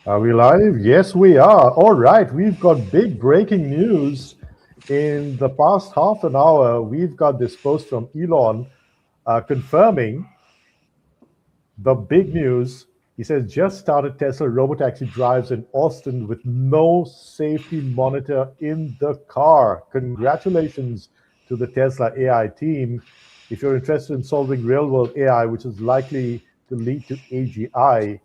Are we live? Yes, we are. All right, we've got big breaking news. In the past half an hour, we've got this post from Elon confirming the big news. He says, just started Tesla Robotaxi drives in Austin with no safety monitor in the car. Congratulations to the Tesla AI team. If you're interested in solving real world AI, which is likely to lead to AGI,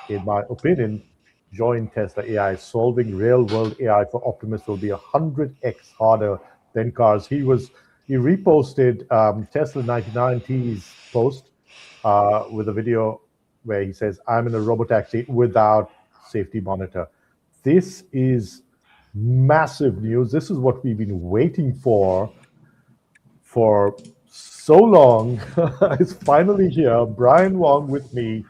in my opinion, join Tesla AI. Solving real world AI for Optimus will be 100x harder than cars. He reposted Tesla 99T's post with a video where he says, I'm in a robotaxi without safety monitor. This is massive news. This is what we've been waiting for so long. It's finally here. Brian Wong with me,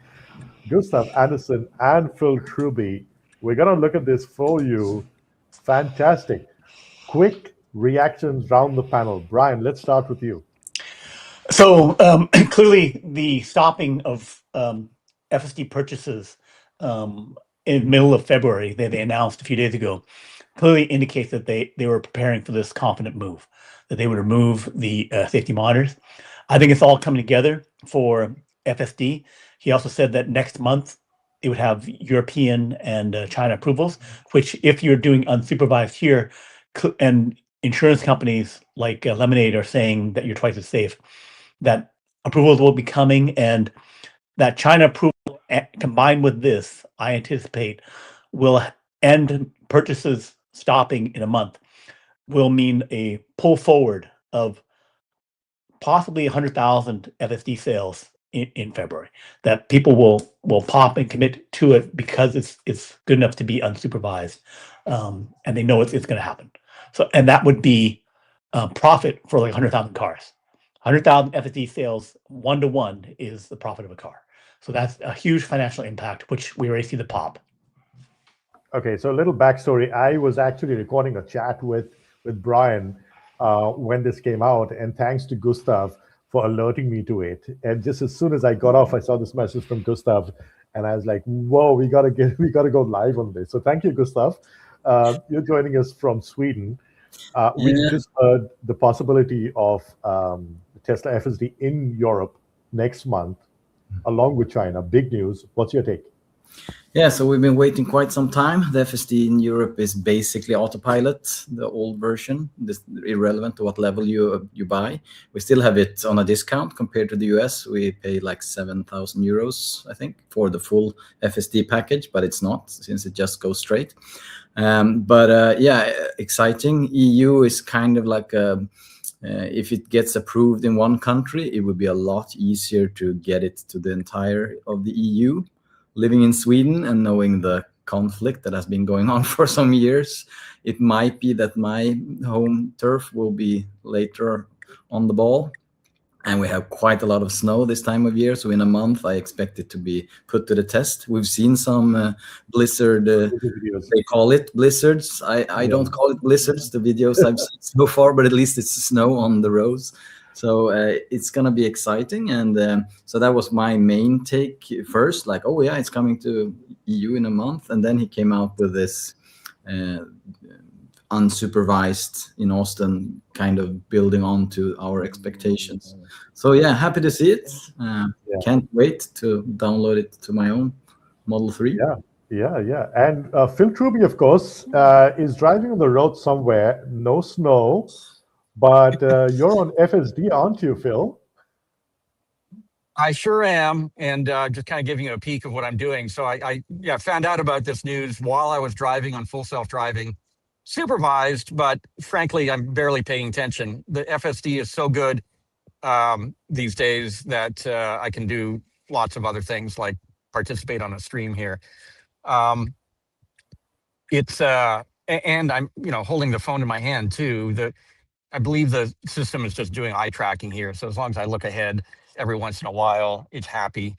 Gustav Anderson, and Phil Truby. We're going to look at this for you. Fantastic. Quick reactions round the panel. Brian, let's start with you. So clearly, the stopping of FSD purchases in the middle of February that they announced a few days ago clearly indicates that they were preparing for this confident move, that they would remove the safety monitors. I think it's all coming together for FSD. He also said that next month it would have European and China approvals, which if you're doing unsupervised here, and insurance companies like Lemonade are saying that you're twice as safe, that approvals will be coming, and that China approval combined with this, I anticipate, will end purchases stopping in a month, will mean a pull forward of possibly 100,000 FSD sales in February. That people will pop and commit to it because it's good enough to be unsupervised, and they know it's going to happen. So, and that would be profit for like 100,000 cars. 100,000 FSD sales 1-to-1 is the profit of a car. So that's a huge financial impact, which we already see the pop. Okay, so a little backstory. I was actually recording a chat with Brian when this came out, and thanks to Gustav for alerting me to it. And just as soon as I got off, I saw this message from Gustav, and I was like, "Whoa, we gotta go live on this." So thank you, Gustav. You're joining us from Sweden. We've Yeah, just heard the possibility of Tesla FSD in Europe next month, along with China. Big news. What's your take? yeah. So we've been waiting quite some time. The FSD in Europe is basically autopilot, the old version. This irrelevant to what level you buy. We still have it on a discount compared to the US. We pay like 7,000 euros, I think, for the full FSD package, but it's not since it just goes straight. But yeah, exciting. EU is kind of like if it gets approved in one country, it would be a lot easier to get it to the entire of the EU. Living in Sweden and knowing the conflict that has been going on for some years, it might be that my home turf will be later on the ball. And we have quite a lot of snow this time of year. So in a month, I expect it to be put to the test. We've seen some blizzard, Videos. they call it blizzards. I Yeah. don't call it blizzards, the videos I've seen so far, but at least it's snow on the roads. So it's going to be exciting. And so that was my main take first, like, oh, yeah, it's coming to EU in a month. And then he came out with this uh, unsupervised in Austin, kind of building on to our expectations. So yeah, happy to see it. Yeah. Can't wait to download it to my own Model 3. Yeah, yeah. And Phil Truby, of course, is driving on the road somewhere. No snow, but you're on FSD, aren't you, Phil? I sure am, and just kind of giving you a peek of what I'm doing. So yeah, found out about this news while I was driving on full self driving, supervised, but frankly, I'm barely paying attention. The FSD is so good these days that I can do lots of other things like participate on a stream here. Um, it's and I'm holding the phone in my hand too. I believe the system is just doing eye tracking here. So as long as I look ahead every once in a while, it's happy.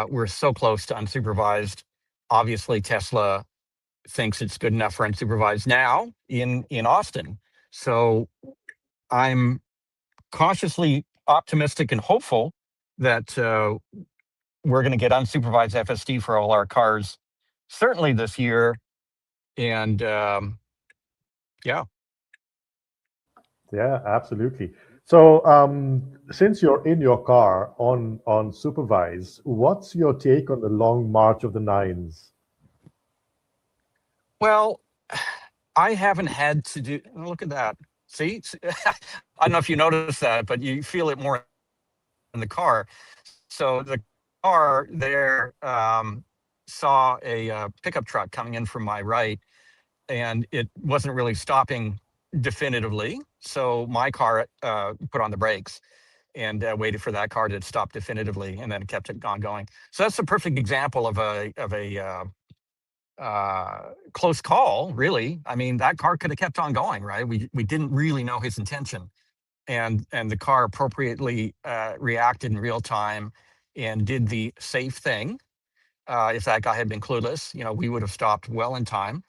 We're so close to unsupervised. Obviously, Tesla thinks it's good enough for unsupervised now in Austin. So I'm cautiously optimistic and hopeful that we're going to get unsupervised FSD for all our cars certainly this year. And yeah. Yeah, absolutely. So, since you're in your car on supervise, what's your take on the long march of the nines? Well, I haven't had to do. Look at that. See, I don't know if you noticed that, but you feel it more in the car. So the car there saw a pickup truck coming in from my right, and it wasn't really stopping definitively. So my car put on the brakes and waited for that car to stop definitively, and then it kept it going. So that's a perfect example of a close call, really. I mean, that car could have kept on going, right? We didn't really know his intention, and the car appropriately reacted in real time and did the safe thing. If that guy had been clueless, we would have stopped well in time.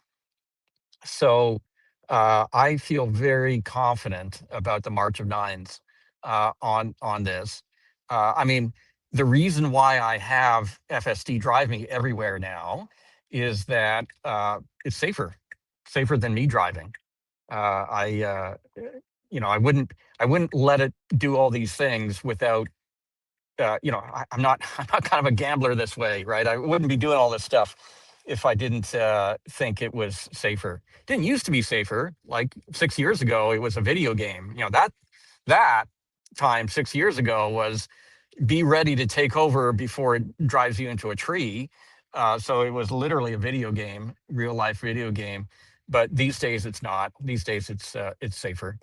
So I feel very confident about the March of Nines on this. I mean, the reason why I have FSD drive me everywhere now is that it's safer than me driving. I wouldn't let it do all these things without. I'm not I'm not kind of a gambler this way, right? I wouldn't be doing all this stuff if I didn't think it was safer. Didn't used to be safer. Like 6 years ago, it was a video game. That time 6 years ago was be ready to take over before it drives you into a tree. So it was literally a video game, real life video game. But these days it's not. These days it's safer.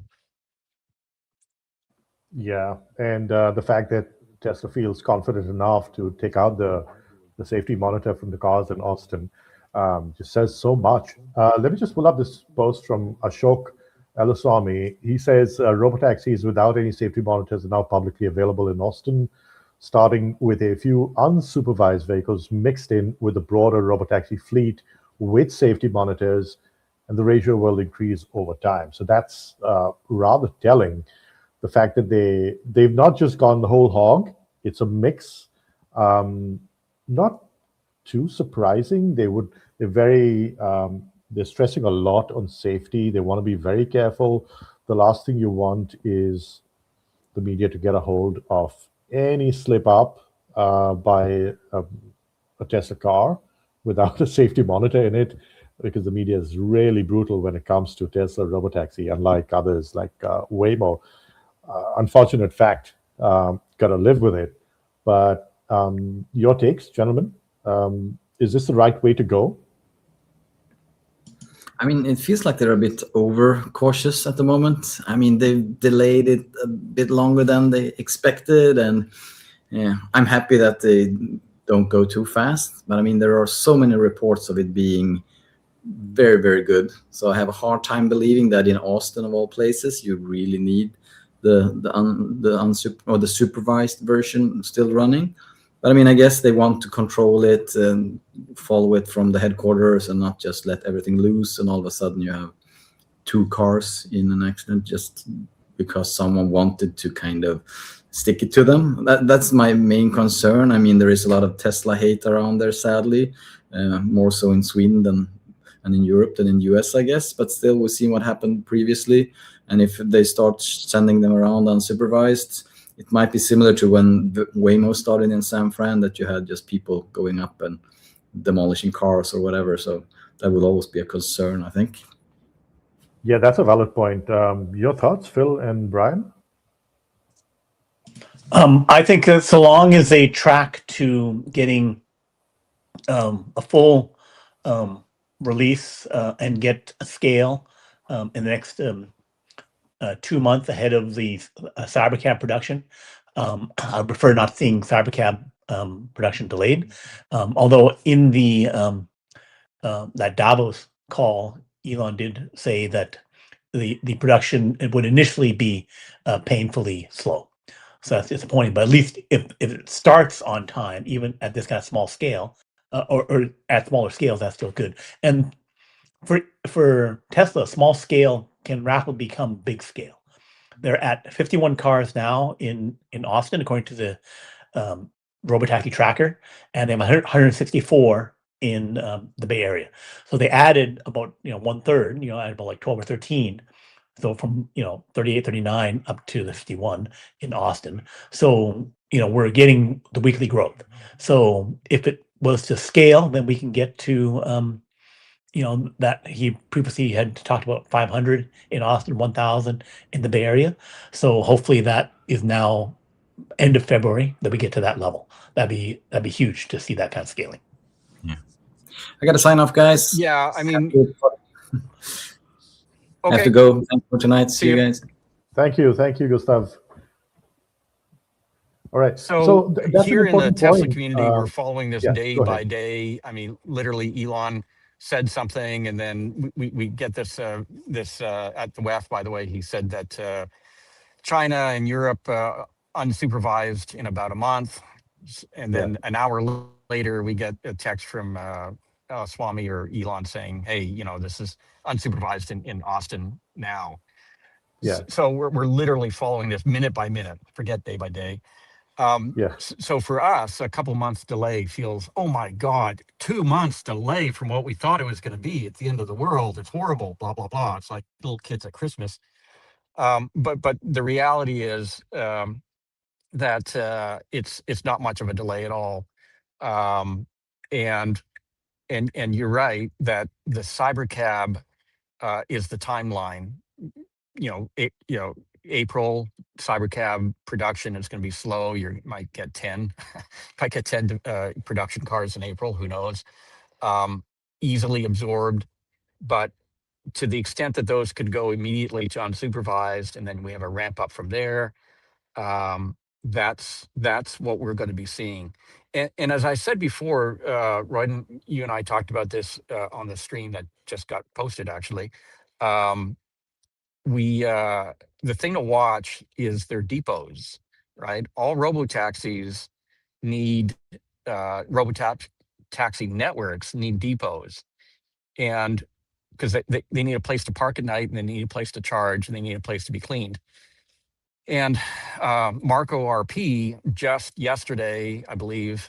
Yeah, and the fact that Tesla feels confident enough to take out the safety monitor from the cars in Austin just says so much. Let me just pull up this post from Ashok Elaswamy. He says robotaxis without any safety monitors are now publicly available in Austin, starting with a few unsupervised vehicles mixed in with the broader robotaxi fleet with safety monitors, and the ratio will increase over time. So that's rather telling. The fact that they've not just gone the whole hog, it's a mix. Not too surprising. They're stressing a lot on safety. They want to be very careful. The last thing you want is the media to get a hold of any slip up by a Tesla car without a safety monitor in it, because the media is really brutal when it comes to Tesla Robotaxi, unlike others like Waymo. Unfortunate fact. Got to live with it. But your takes, gentlemen. Is this the right way to go? I mean, it feels like they're a bit over cautious at the moment. I mean, they've delayed it a bit longer than they expected, and yeah, I'm happy that they don't go too fast. But I mean, there are so many reports of it being very, very good. So I have a hard time believing that in Austin, of all places, you really need the supervised version still running. But I mean, I guess they want to control it and follow it from the headquarters and not just let everything loose. And all of a sudden you have 2 cars in an accident just because someone wanted to kind of stick it to them. That's my main concern. I mean, there is a lot of Tesla hate around there, sadly, more so in Sweden and in Europe than in US, I guess. But still, we've seen what happened previously. And if they start sending them around unsupervised, it might be similar to when Waymo started in San Fran, that you had just people going up and demolishing cars or whatever. So that will always be a concern, I think. Yeah, that's a valid point. Your thoughts, Phil and Brian? I think that so long as they track to getting a full release and get a scale in the next 2 months ahead of the Cybercab production, I prefer not seeing Cybercab production delayed. Although in the that Davos call, Elon did say that the production, it would initially be painfully slow. So that's disappointing. But at least if it starts on time, even at this kind of small scale, or at smaller scales, that's still good. And for Tesla, small scale can rapidly become big scale. They're at 51 cars now in Austin, according to the Robotaxi tracker, and they have 164 in the Bay Area. So they added about 1/3, added about like 12 or 13. So from 38, 39 up to the 51 in Austin. So we're getting the weekly growth. So if it was to scale, then we can get to that he previously had talked about 500 in Austin, 1,000 in the Bay Area. So hopefully that is now end of February that we get to that level. That'd be huge to see that kind of scaling. Yeah, I got to sign off, guys. Yeah, I mean, I have to go. Thanks for tonight. See See you you. guys. Thank you, Gustav. All right. So that's here an in the important Tesla point. community, we're following this yeah, day go by ahead. day. I mean, literally, Elon said something, and then we get this at the WEF. By the way, he said that China and Europe unsupervised in about a month, and then an hour later we get a text from Swami or Elon saying, "Hey, this is unsupervised in Austin now." Yeah. So we're literally following this minute by minute. Forget day by day. So for us, a couple months delay feels, oh my God, 2 months delay from what we thought it was going to be. It's the end of the world. It's horrible. Blah blah blah. It's like little kids at Christmas. But the reality is that it's not much of a delay at all. And you're right that the Cybercab is the timeline. April Cybercab production is going to be slow. You might get 10 production cars in April. Who knows? Easily absorbed, but to the extent that those could go immediately to unsupervised, and then we have a ramp up from there. That's what we're going to be seeing. And as I said before, Royden, you and I talked about this on the stream that just got posted. Actually, the thing to watch is their depots. Right, all robotaxis need robotaxi networks need depots, and because they need a place to park at night, and they need a place to charge, and they need a place to be cleaned. And Marco RP just yesterday, I believe,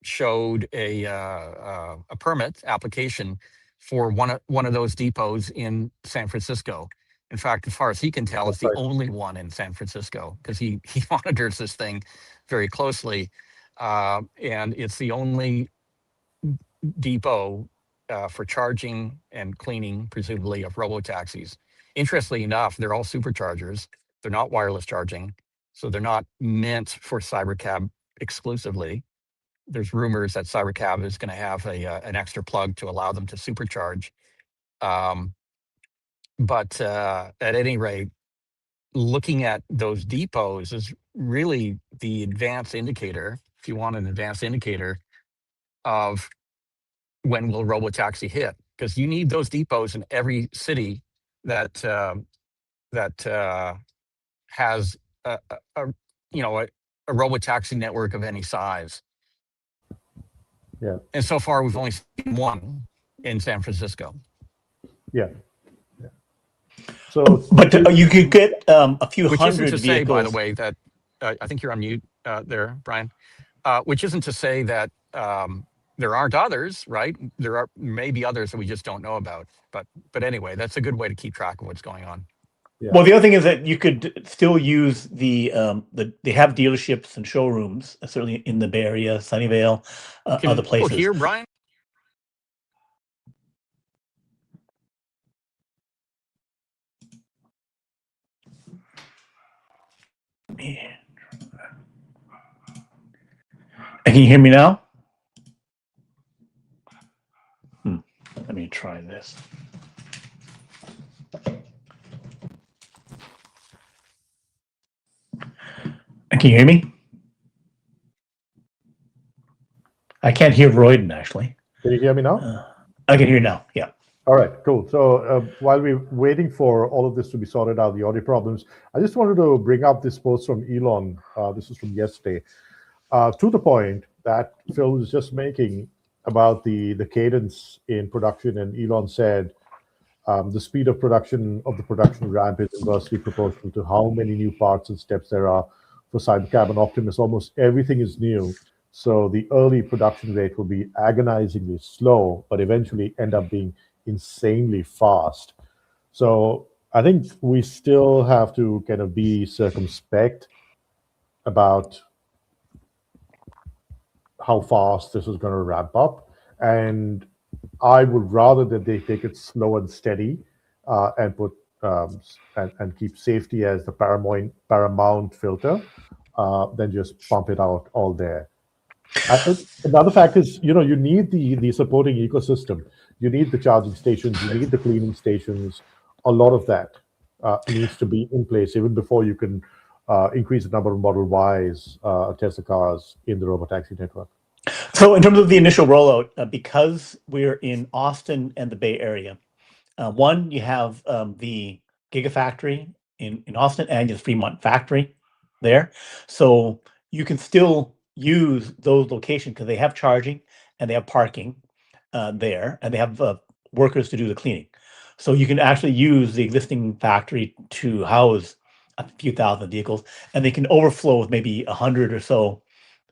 showed a permit application for one of those depots in San Francisco. In fact, as far as he can tell, it's the only one in San Francisco, because he monitors this thing very closely, and it's the only depot for charging and cleaning, presumably, of robotaxis. Interestingly enough, they're all superchargers. They're not wireless charging, so they're not meant for Cybercab exclusively. There's rumors that Cybercab is going to have an extra plug to allow them to supercharge. But at any rate, looking at those depots is really the advanced indicator, if you want an advanced indicator, of when will robotaxi hit, because you need those depots in every city that has a robotaxi network of any size. Yeah. And so far, we've only seen one in San Francisco. Yeah. So, but you could get a few which hundred isn't to vehicles. say, by the way, that I think you're on mute there, Brian. Which isn't to say that there aren't others, right? There are maybe others that we just don't know about. But anyway, that's a good way to keep track of what's going on. Yeah. Well, the other thing is that you could still use they have dealerships and showrooms, certainly in the Bay Area, Sunnyvale, other places. Here, Brian. Man. And can you hear me now? Let me try this. And can you hear me? I can't hear Royden, actually. Can you hear me now? I can hear you now, yeah. All right, cool. So while we're waiting for all of this to be sorted out, the audio problems, I just wanted to bring up this post from Elon. This is from yesterday. To the point that Phil was just making about the cadence in production, and Elon said the speed of production of the production ramp is inversely proportional to how many new parts and steps there are for Cybercab and Optimus. Almost everything is new. So the early production rate will be agonizingly slow, but eventually end up being insanely fast. So I think we still have to kind of be circumspect about how fast this is going to ramp up. And I would rather that they take it slow and steady, and put and keep safety as the paramount filter, than just pump it out all there. Another fact is, you need the supporting ecosystem. You need the charging stations. You need the cleaning stations. A lot of that needs to be in place even before you can increase the number of Model Ys, Tesla cars in the robotaxi network. So in terms of the initial rollout, because we're in Austin and the Bay Area, one, you have the Gigafactory in Austin and the Fremont factory there. So you can still use those locations because they have charging and they have parking there, and they have workers to do the cleaning. So you can actually use the existing factory to house a few thousand vehicles, and they can overflow with maybe 100 or so,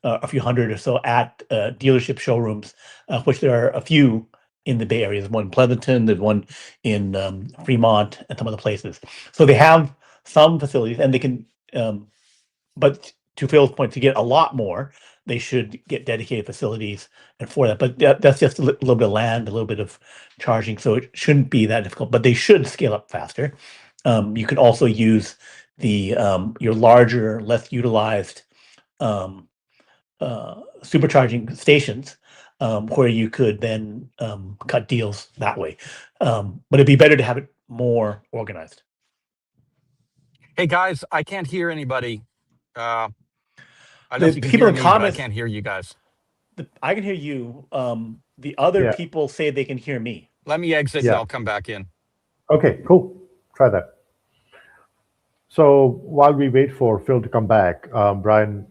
a few hundred or so at dealership showrooms, which there are a few in the Bay Area. There's one in Pleasanton, there's one in Fremont, and some other places. So they have some facilities, and they can, but to Phil's point, to get a lot more, they should get dedicated facilities and for that. But that's just a little bit of land, a little bit of charging, so it shouldn't be that difficult. But they should scale up faster. You can also use the your larger, less utilized supercharging stations, where you could then cut deals that way. But it'd be better to have it more organized. Hey guys, I can't hear anybody. I don't know The if you can people hear in me, but I comments, can't hear you guys. I can hear you. The other Yeah. people say they can hear me. Let me exit and Yeah. I'll come back in. Okay, cool. Try that. So while we wait for Phil to come back, Brian,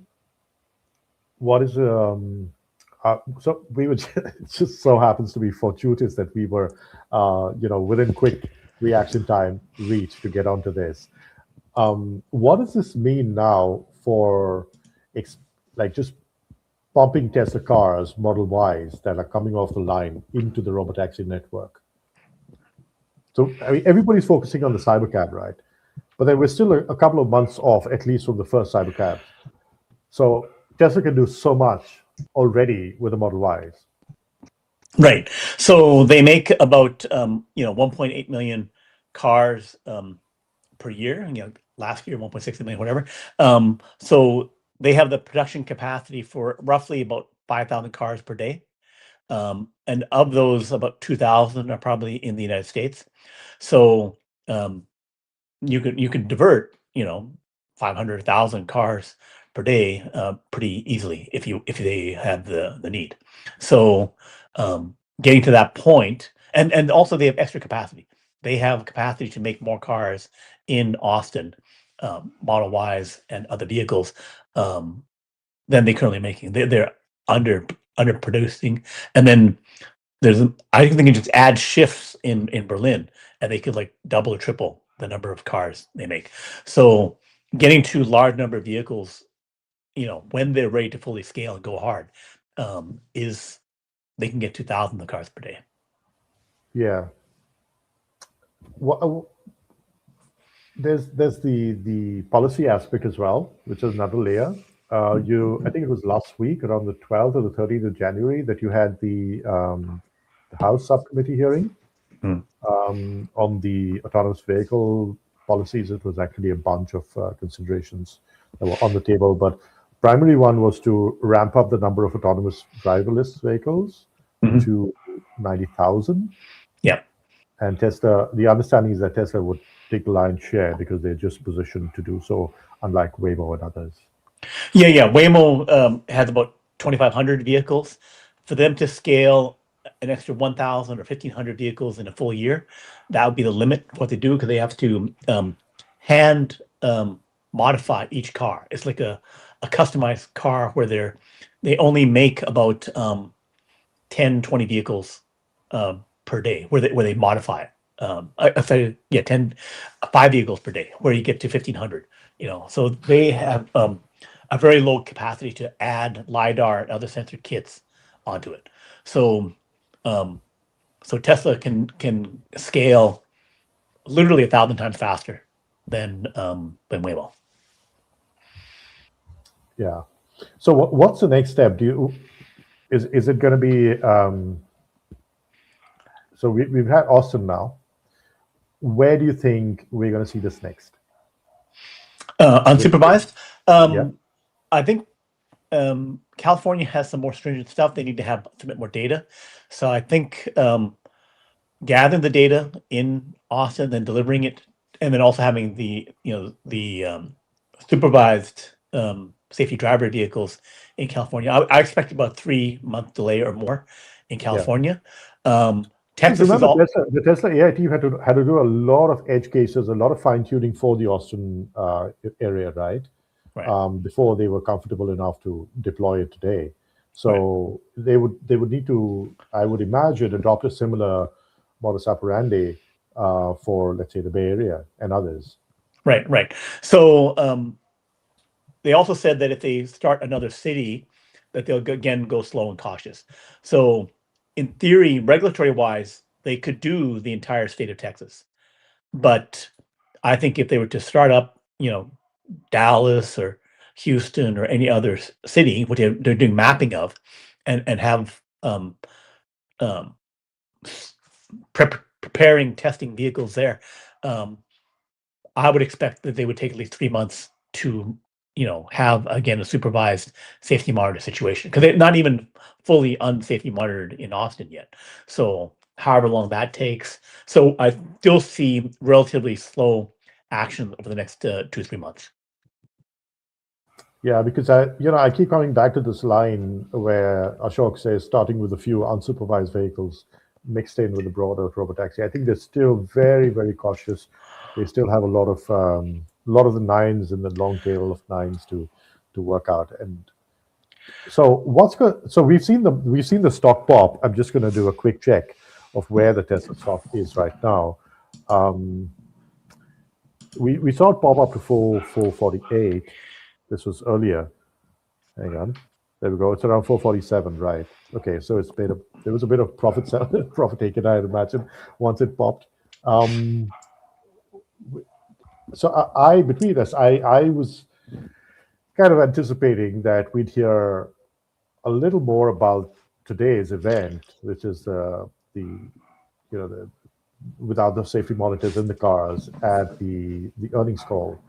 what is so we would it just so happens to be fortuitous that we were within quick reaction time reach to get onto this. What does this mean now for like just pumping Tesla cars, Model Ys that are coming off the line into the robotaxi network? So I mean, everybody's focusing on the Cybercab, right? But then we're still a couple of months off, at least from the first Cybercab. So Tesla can do so much already with the Model Ys. Right. So they make about 1.8 million cars per year. Last year 1.6 million, whatever. So they have the production capacity for roughly about 5,000 cars per day. And of those, about 2,000 are probably in the United States. So you could divert 500,000 cars per day pretty easily if they had the need. So getting to that point, and also they have extra capacity. They have capacity to make more cars in Austin, Model Ys and other vehicles, than they currently making. They're underproducing, and then I think they can just add shifts in Berlin, and they could like double or triple the number of cars they make. So getting to large number of vehicles, when they're ready to fully scale and go hard, is they can get 2,000 of cars per day. Yeah. Well, there's the policy aspect as well, which is another layer. I think it was last week, around the 12th or the 13th of January, that you had the House subcommittee hearing on the autonomous vehicle policies. It was actually a bunch of considerations that were on the table, but primary one was to ramp up the number of autonomous driverless vehicles to 90,000. Yeah. And Tesla, the understanding is that Tesla would take the lion's share because they're just positioned to do so, unlike Waymo and others. Yeah. Waymo has about 2,500 vehicles. For them to scale an extra 1,000 or 1,500 vehicles in a full year, that would be the limit for what they do, because they have to hand modify each car. It's like a customized car where they only make about 10, 20 vehicles per day where they modify it. I said, 5 vehicles per day, where you get to 1,500. So they have a very low capacity to add LiDAR and other sensor kits onto it. So so Tesla can scale literally 1,000 times faster than Waymo. Yeah. So what's the next step? Is it going to be? So we've had Austin now. Where do you think we're going to see this next? Unsupervised. Yeah. I think California has some more stringent stuff. They need to submit more data. So I think gathering the data in Austin, then delivering it, and then also having the supervised safety driver vehicles in California. I expect about 3-month delay or more in California. Texas is Remember, all the Tesla AI team had to do a lot of edge cases, a lot of fine tuning for the Austin area, right? Before they were comfortable enough to deploy it today. So they would need to, I would imagine, adopt a similar modus operandi for, let's say, the Bay Area and others. Right. So they also said that if they start another city, that they'll again go slow and cautious. So in theory, regulatory wise, they could do the entire state of Texas. But I think if they were to start up, Dallas or Houston or any other city, which they're doing mapping of, and have preparing testing vehicles there, I would expect that they would take at least 3 months to have again a supervised safety monitor situation, because they're not even fully unsafety monitored in Austin yet. So however long that takes, so I still see relatively slow action over the next 2-3 months. Yeah, because I keep coming back to this line where Ashok says starting with a few unsupervised vehicles mixed in with the broader robotaxi. I think they're still very, very cautious. They still have a lot of the nines and the long tail of nines to work out. And so we've seen the stock pop. I'm just going to do a quick check of where the Tesla stock is right now. We saw it pop up to 448. This was earlier. Hang on. There we go. It's around 447, right? Okay, so there was a bit of profit taken, I'd imagine, once it popped. So between us, I was kind of anticipating that we'd hear a little more about today's event, which is the without the safety monitors in the cars at the earnings call.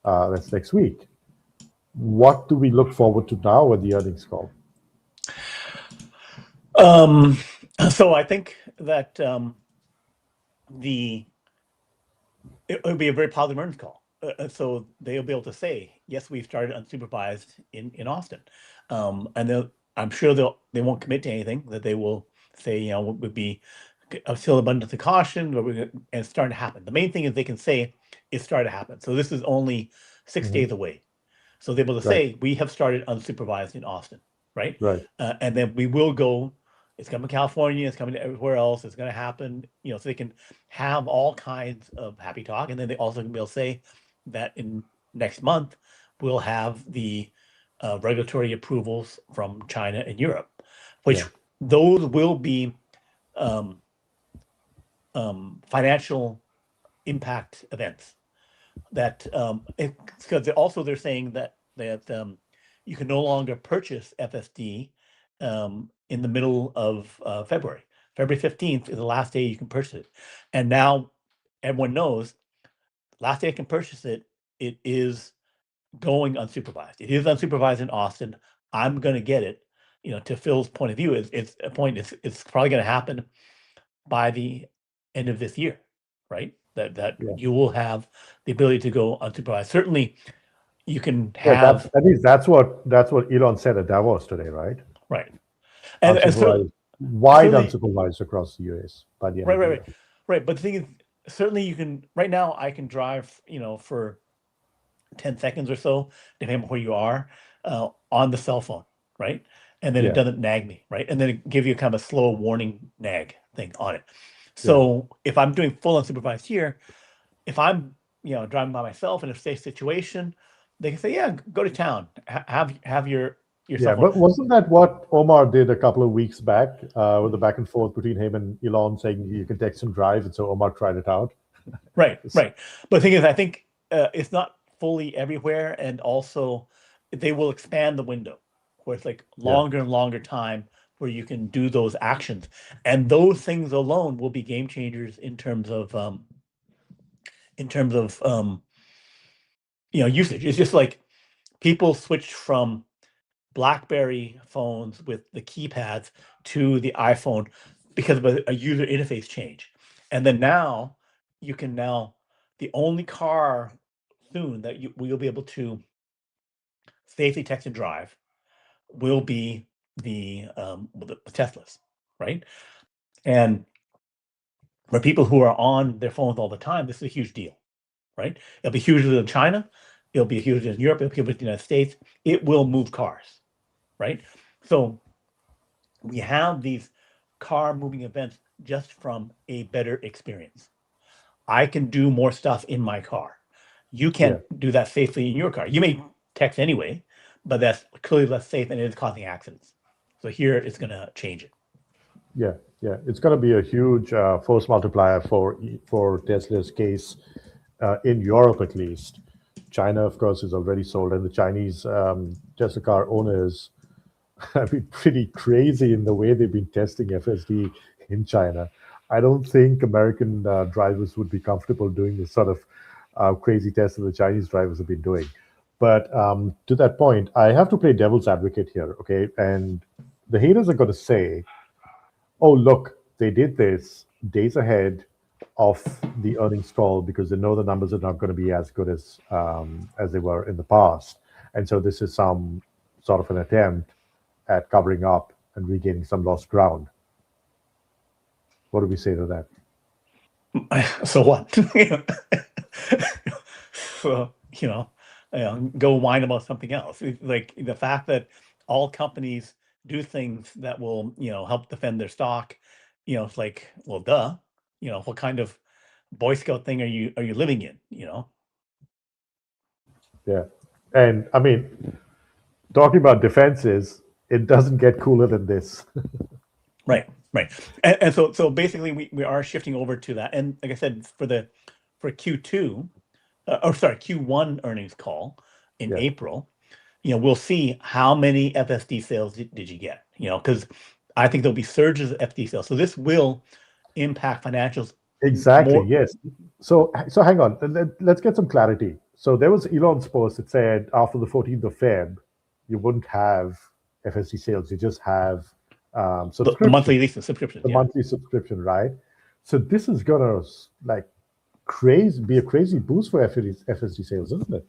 That's next week. What do we look forward to now at the earnings call? So I think that it would be a very positive earnings call. So they'll be able to say, yes, we've started unsupervised in Austin, and I'm sure they won't commit to anything. That they will say, would be still abundance of caution, and it's starting to happen. The main thing is they can say it's starting to happen. So this is only 6 days away. So they're able to say we have started unsupervised in Austin, right? Right. And then we will go. It's coming to California. It's coming to everywhere else. It's going to happen. So they can have all kinds of happy talk, and then they also can be able to say that in next month we'll have the regulatory approvals from China and Europe, which those will be financial impact events. That because also they're saying that you can no longer purchase FSD in the middle of February. February 15th is the last day you can purchase it, and now everyone knows last day I can purchase it. It is going unsupervised. It is unsupervised in Austin. I'm going to get it. To Phil's point of view, it's probably going to happen by the end of this year, right? That you will have the ability to go unsupervised. Certainly, you can have. At least that's what Elon said at Davos today, right? Right. And wide unsupervised across the US by the end of the year. Right. But the thing is, certainly you can. Right now, I can drive, for 10 seconds or so, depending on where you are, on the cell phone, right? And then it doesn't nag me, right? And then it gives you kind of a slow warning nag thing on it. So if I'm doing full unsupervised here, if I'm driving by myself in a safe situation, they can say, yeah, go to town, have your Yeah, cell phone. but wasn't that what Omar did a couple of weeks back with the back and forth between him and Elon saying you can text and drive, and so Omar tried it out. Right. But the thing is, I think it's not fully everywhere, and also they will expand the window where it's like longer and longer time where you can do those actions, and those things alone will be game changers in terms of usage. It's just like people switched from BlackBerry phones with the keypads to the iPhone because of a user interface change. And then now you can the only car soon that you'll be able to safely text and drive will be the Teslas, right? And for people who are on their phones all the time, this is a huge deal, right? It'll be huge in China, it'll be huge in Europe, it'll be huge in the United States. It will move cars, right? So we have these car moving events just from a better experience. I can do more stuff in my car. You can't do that safely in your car. You may text anyway, but that's clearly less safe and it is causing accidents. So here it's going to change it. Yeah, it's going to be a huge force multiplier for Tesla's case in Europe, at least. China, of course, is already sold, and the Chinese Tesla car owners have been pretty crazy in the way they've been testing FSD in China. I don't think American drivers would be comfortable doing the sort of crazy tests that the Chinese drivers have been doing. But to that point, I have to play devil's advocate here, okay? And the haters are going to say, oh, look, they did this days ahead of the earnings call because they know the numbers are not going to be as good as they were in the past. And so this is some sort of an attempt at covering up and regaining some lost ground. What do we say to that? So what? So, go whine about something else. Like the fact that all companies do things that will, help defend their stock, it's like, well, duh. What kind of Boy Scout thing are you living in? Yeah, and I mean, talking about defenses, it doesn't get cooler than this. Right. And so basically we are shifting over to that. And like I said, for Q2, Q1 earnings call in April, we'll see how many FSD sales did you get, because I think there'll be surges of FSD sales. So this will impact financials. Exactly. Yes. So hang on. Let's get some clarity. So there was Elon's post that said after the 14th of Feb, you wouldn't have FSD sales. You just have the monthly leasing subscription. The monthly subscription, right? So this is gonna be a crazy boost for FSD sales, isn't it?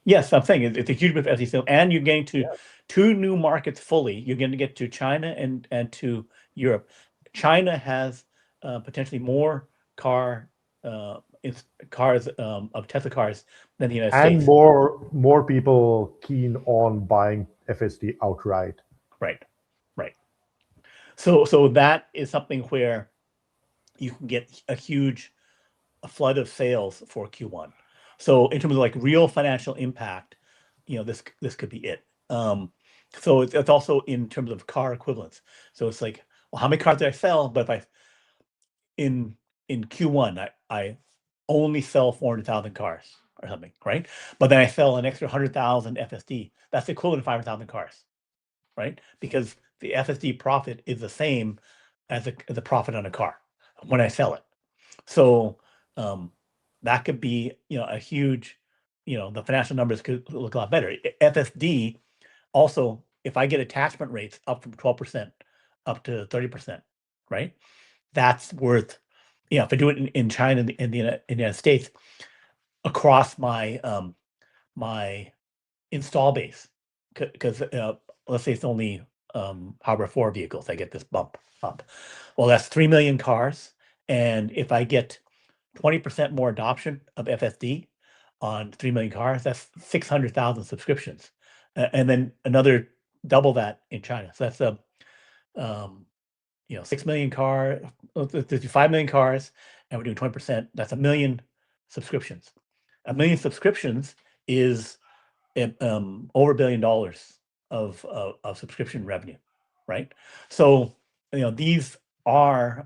Yes, I'm saying it's a huge boost for FSD sales, and you're getting to two new markets fully. You're going to get to China and to Europe. China has potentially more cars of Tesla cars than the United States, and more people keen on buying FSD outright. Right. So that is something where you can get a flood of sales for Q1. So in terms of like real financial impact, this could be it. So it's also in terms of car equivalents. So it's like, well, how many cars did I sell? But if in Q1 I only sell 400,000 cars or something, right? But then I sell an extra 100,000 FSD. That's the equivalent of 500,000 cars, right? Because the FSD profit is the same as the profit on a car when I sell it. So that could be, a huge, the financial numbers could look a lot better. FSD also, if I get attachment rates up from 12% up to 30%, right? That's worth, if I do it in China and in the United States, across my my install base, because let's say it's only Harbor 4 vehicles, I get this bump up. Well, that's 3 million cars, and if I get 20% more adoption of FSD on 3 million cars, that's 600,000 subscriptions, and then another double that in China. So that's 6 million 5 million cars, and we're doing 20%. That's 1 million subscriptions. 1 million subscriptions is over $1 billion of subscription revenue, right? So these are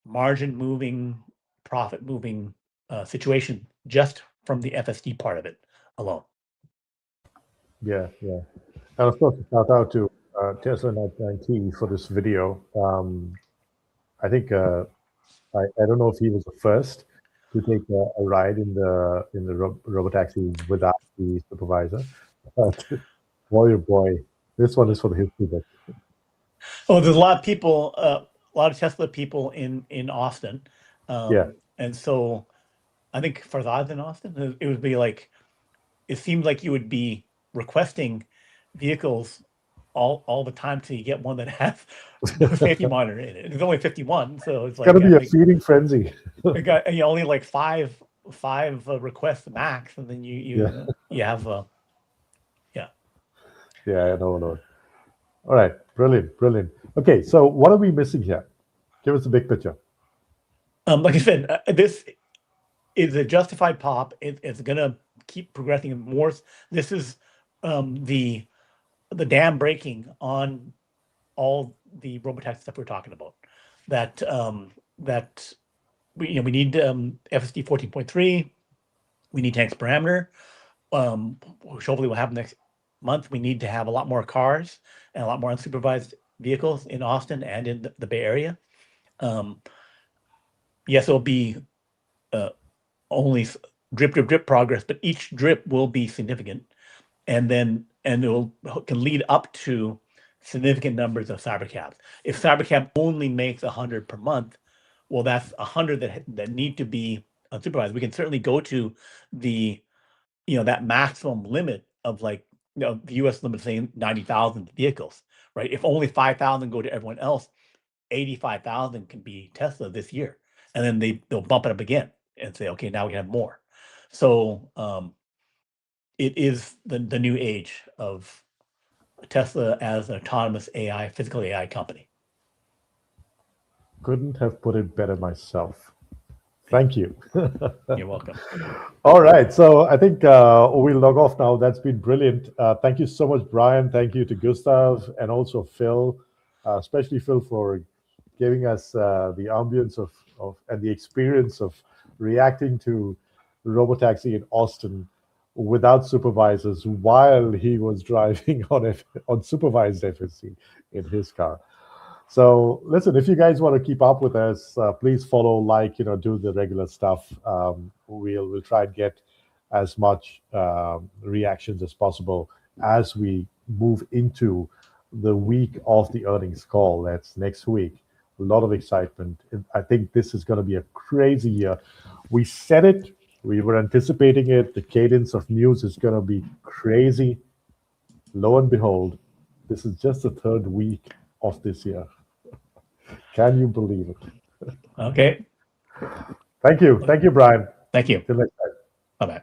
margin moving, profit moving situation just from the FSD part of it alone. Yeah. And of course, shout out to Tesla 990 for this video. I think I don't know if he was the first to take a ride in the robotaxi without the supervisor. But boy, oh boy, this one is for the history book. Oh, there's a lot of people, a lot of Tesla people in Austin. Yeah. And so I think for that in Austin, it would be like, it seems like you would be requesting vehicles all the time till you get one that has no safety monitor in it. It's only 51, so it's It's like gonna be a feeding frenzy. you got only like five requests max, and then you have Yeah, no. All right, brilliant. Okay, so what are we missing here? Give us the big picture. like I said, this is a justified pop. It's gonna keep progressing more. This is the dam breaking on all the robotaxi stuff we're talking about. That we need FSD 14.3. We need tanks parameter. Which hopefully will happen next month. We need to have a lot more cars and a lot more unsupervised vehicles in Austin and in the Bay Area. Yes, it'll be only drip progress, but each drip will be significant, and it can lead up to significant numbers of cybercabs. If cybercab only makes 100 per month, well, that's 100 that need to be unsupervised. We can certainly go to the that maximum limit of like the U.S. limit saying 90,000 vehicles, right? If only 5,000 go to everyone else, 85,000 can be Tesla this year, and then they'll bump it up again and say, okay, now we have more. So it is the new age of Tesla as an autonomous AI, physical AI company. Couldn't have put it better myself. Thank you. You're welcome. All right, so I think we'll log off now. That's been brilliant. Thank you so much, Brian. Thank you to Gustav and also Phil, especially Phil for giving us the ambience of and the experience of reacting to Robotaxi in Austin without supervisors while he was driving on supervised FSC in his car. So listen, if you guys want to keep up with us, please follow, like, do the regular stuff. We'll try and get as much reactions as possible as we move into the week of the earnings call. That's next week. A lot of excitement. I think this is going to be a crazy year. We said it. We were anticipating it. The cadence of news is going to be crazy. Lo and behold, this is just the third week of this year. Can you believe it? Okay. Thank you, Brian. Thank you. Till next time. Bye-bye.